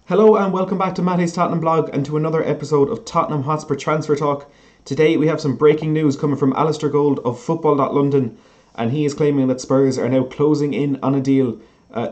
Hello and welcome back to Matty's Tottenham blog and to another episode of Tottenham Hotspur Transfer Talk. Today we have some breaking news coming from Alistair Gold of Football.London, and he is claiming that Spurs are now closing in on a deal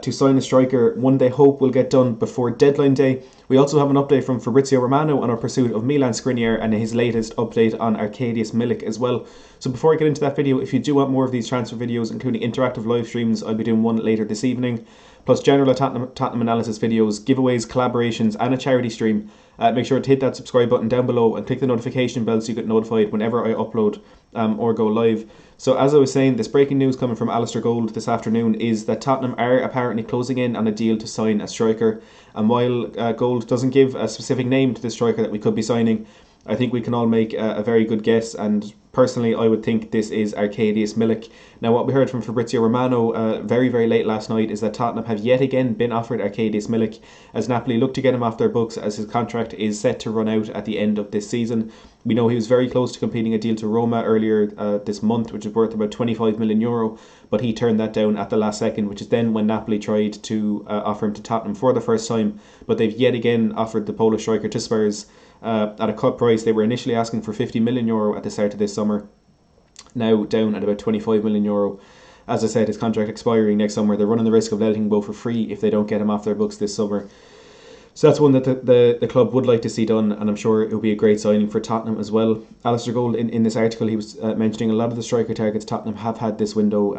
to sign a striker, one they hope will get done before deadline day. We also have an update from Fabrizio Romano on our pursuit of Milan Skriniar and his latest update on Arkadiusz Milik as well. So before I get into that video, if you do want more of these transfer videos, including interactive live streams, I'll be doing one later this evening, plus general Tottenham analysis videos, giveaways, collaborations and a charity stream. Make sure to hit that subscribe button down below and click the notification bell so you get notified whenever I upload or go live. So as I was saying, this breaking news coming from Alistair Gold this afternoon is that Tottenham are apparently closing in on a deal to sign a striker. And while Gold doesn't give a specific name to the striker that we could be signing, I think we can all make a very good guess, and personally I would think this is Arkadiusz Milik. Now what we heard from Fabrizio Romano very late last night is that Tottenham have yet again been offered Arkadiusz Milik as Napoli look to get him off their books as his contract is set to run out at the end of this season. We know he was very close to completing a deal to Roma earlier this month, which is worth about €25 million, but he turned that down at the last second, which is then when Napoli tried to offer him to Tottenham for the first time. But they've yet again offered the Polish striker to Spurs at a cut price. They were initially asking for €50 million at the start of this summer, now down at about €25 million. As I said, his contract expiring next summer. They're running the risk of letting him go for free if they don't get him off their books this summer. So that's one that the club would like to see done, and I'm sure it will be a great signing for Tottenham as well. Alistair Gold, in this article, he was mentioning a lot of the striker targets Tottenham have had this window.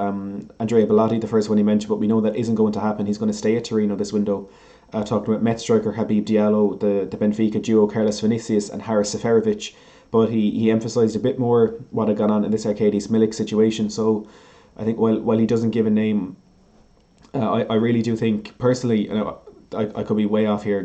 Andrea Bellotti, the first one he mentioned, but we know that isn't going to happen. He's going to stay at Torino this window. Talking about Met striker Habib Diallo, the Benfica duo Carlos Vinicius and Haris Seferovic, but he emphasised a bit more what had gone on in this Arkadiusz Milik situation. So I think while he doesn't give a name, I really do think personally, I could be way off here,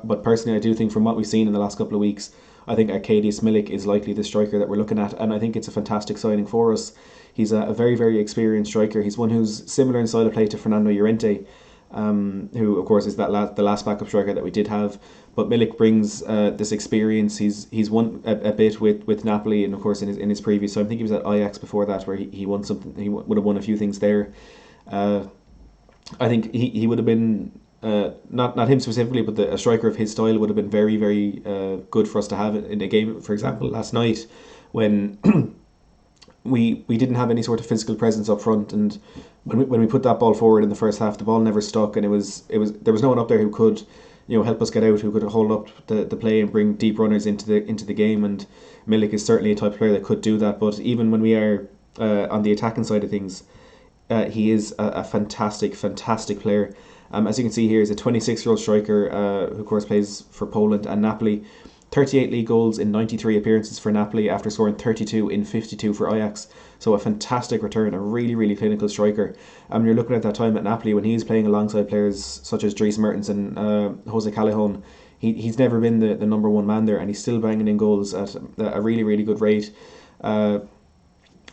but personally I do think from what we've seen in the last couple of weeks, I think Arkadiusz Milik is likely the striker that we're looking at, and I think it's a fantastic signing for us. He's a very experienced striker. He's one who's similar in style of play to Fernando Llorente, who of course is the last backup striker that we did have. But Milik brings this experience. He's won a bit with Napoli, and of course in his previous, so I think he was at Ajax before that, where he won something. He would have won a few things there. I think he would have been not him specifically, but a striker of his style would have been very good for us to have in a game. For example, last night when we didn't have any sort of physical presence up front, and when we put that ball forward in the first half, the ball never stuck, and there was no one up there who could help us get out, who could hold up the play and bring deep runners into the game. And Milik is certainly a type of player that could do that. But even when we are on the attacking side of things, he is a fantastic player. As you can see here, he's a 26-year-old striker who of course plays for Poland and Napoli. 38 league goals in 93 appearances for Napoli after scoring 32 in 52 for Ajax. So a fantastic return, a really clinical striker. You're looking at that time at Napoli when he's playing alongside players such as Dries Mertens and Jose Callejon. He's never been the number one man there, and he's still banging in goals at a really good rate.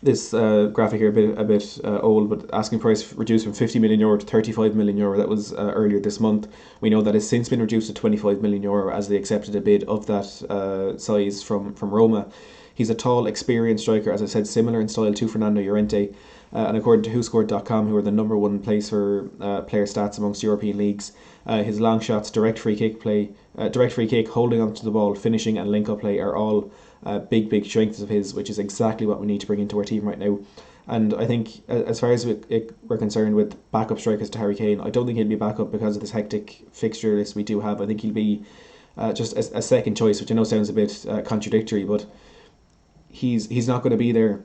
This graphic here a bit old, but asking price reduced from €50 million to €35 million. That was earlier this month. We know that has since been reduced to €25 million as they accepted a bid of that size from Roma. He's a tall, experienced striker, as I said, similar in style to Fernando Llorente. And according to WhoScored.com, who are the number one place for player stats amongst European leagues, his long shots, direct free kick, holding onto the ball, finishing and link-up play are all big strengths of his, which is exactly what we need to bring into our team right now. And I think as far as we're concerned with backup strikers to Harry Kane, I don't think he'll be backup because of this hectic fixture list we do have. I think he'll be just a second choice, which I know sounds a bit contradictory, but he's not going to be there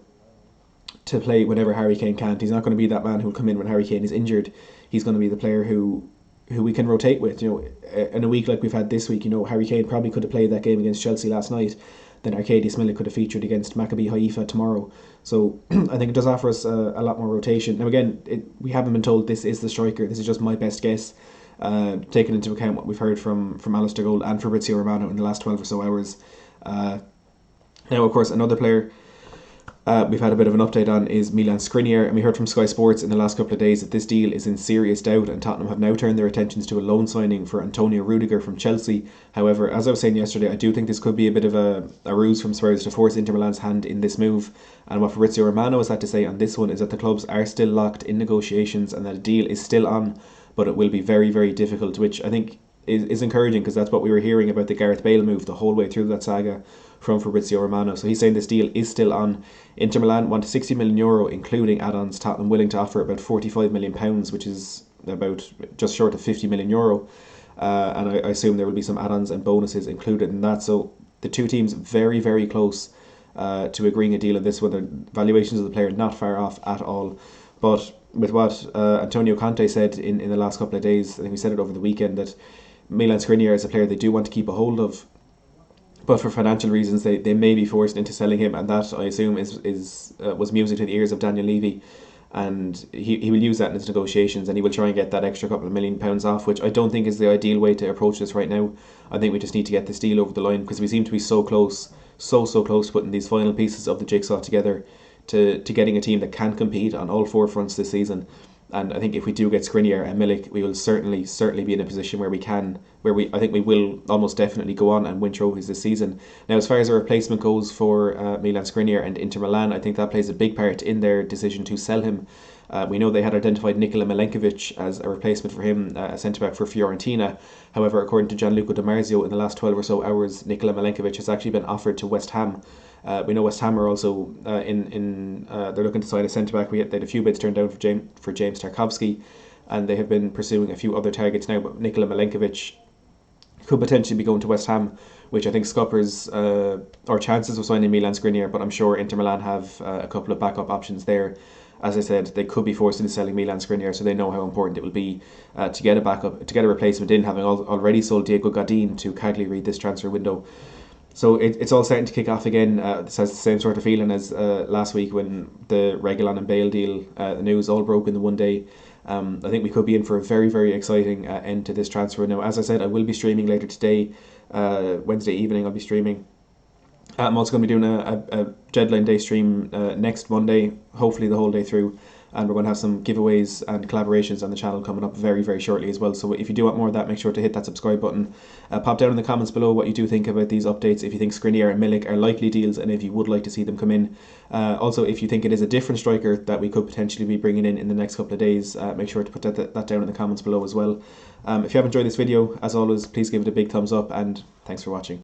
to play whenever Harry Kane can't. He's not going to be that man who'll come in when Harry Kane is injured. He's going to be the player who we can rotate with. In a week like we've had this week, Harry Kane probably could have played that game against Chelsea last night. Then Arkadiusz Milik could have featured against Maccabi Haifa tomorrow. So I think it does offer us a lot more rotation. Now again, we haven't been told this is the striker. This is just my best guess, taking into account what we've heard from Alistair Gold and Fabrizio Romano in the last 12 or so hours. Now, of course, another player we've had a bit of an update on is Milan Skriniar, and we heard from Sky Sports in the last couple of days that this deal is in serious doubt, and Tottenham have now turned their attentions to a loan signing for Antonio Rudiger from Chelsea. However, as I was saying yesterday, I do think this could be a bit of a ruse from Spurs to force Inter Milan's hand in this move, and what Fabrizio Romano has had to say on this one is that the clubs are still locked in negotiations and that a deal is still on, but it will be very difficult, which I think is encouraging, because that's what we were hearing about the Gareth Bale move the whole way through that saga from Fabrizio Romano. So he's saying this deal is still on. Inter Milan want 60 million euro, including add-ons. Tottenham willing to offer about 45 million pounds, which is about just short of 50 million euro. And I assume there will be some add-ons and bonuses included in that. So the two teams very, very close to agreeing a deal on this one. The valuations of the player not far off at all. But with what Antonio Conte said in the last couple of days, I think we said it over the weekend, that Milan Skriniar is a player they do want to keep a hold of, but for financial reasons they may be forced into selling him, and that, I assume, was music to the ears of Daniel Levy, and he will use that in his negotiations, and he will try and get that extra couple of £1 million off, which I don't think is the ideal way to approach this right now. I think we just need to get this deal over the line, because we seem to be so close, so close to putting these final pieces of the jigsaw together to getting a team that can compete on all four fronts this season. And I think if we do get Skriniar and Milik, we will certainly be in a position where I think we will almost definitely go on and win trophies this season. Now, as far as a replacement goes for Milan Skriniar and Inter Milan, I think that plays a big part in their decision to sell him. We know they had identified Nikola Malenkovic as a replacement for him, a centre-back for Fiorentina. However, according to Gianluca Di Marzio, in the last 12 or so hours, Nikola Malenkovic has actually been offered to West Ham. We know West Ham are also they're looking to sign a centre-back. They had a few bids turned down for James Tarkowski, and they have been pursuing a few other targets now, but Nikola Malenkovic could potentially be going to West Ham, which I think scuppers our chances of signing Milan Skriniar, but I'm sure Inter Milan have a couple of backup options there. As I said, they could be forced into selling Milan Skriniar, so they know how important it will be to get a replacement in, having already sold Diego Godin to Cagliari this transfer window. So it's all starting to kick off again. This has the same sort of feeling as last week when the Reguilon and Bale deal, the news all broke in the one day. I think we could be in for a very, very exciting end to this transfer. Now, as I said, I will be streaming later today, Wednesday evening. I'll be streaming. I'm also going to be doing a deadline day stream next Monday, hopefully the whole day through. And we're going to have some giveaways and collaborations on the channel coming up very, very shortly as well. So if you do want more of that, make sure to hit that subscribe button. Pop down in the comments below what you do think about these updates, if you think Skriniar and Milik are likely deals, and if you would like to see them come in. Also, if you think it is a different striker that we could potentially be bringing in the next couple of days, make sure to put that down in the comments below as well. If you have enjoyed this video, as always, please give it a big thumbs up, and thanks for watching.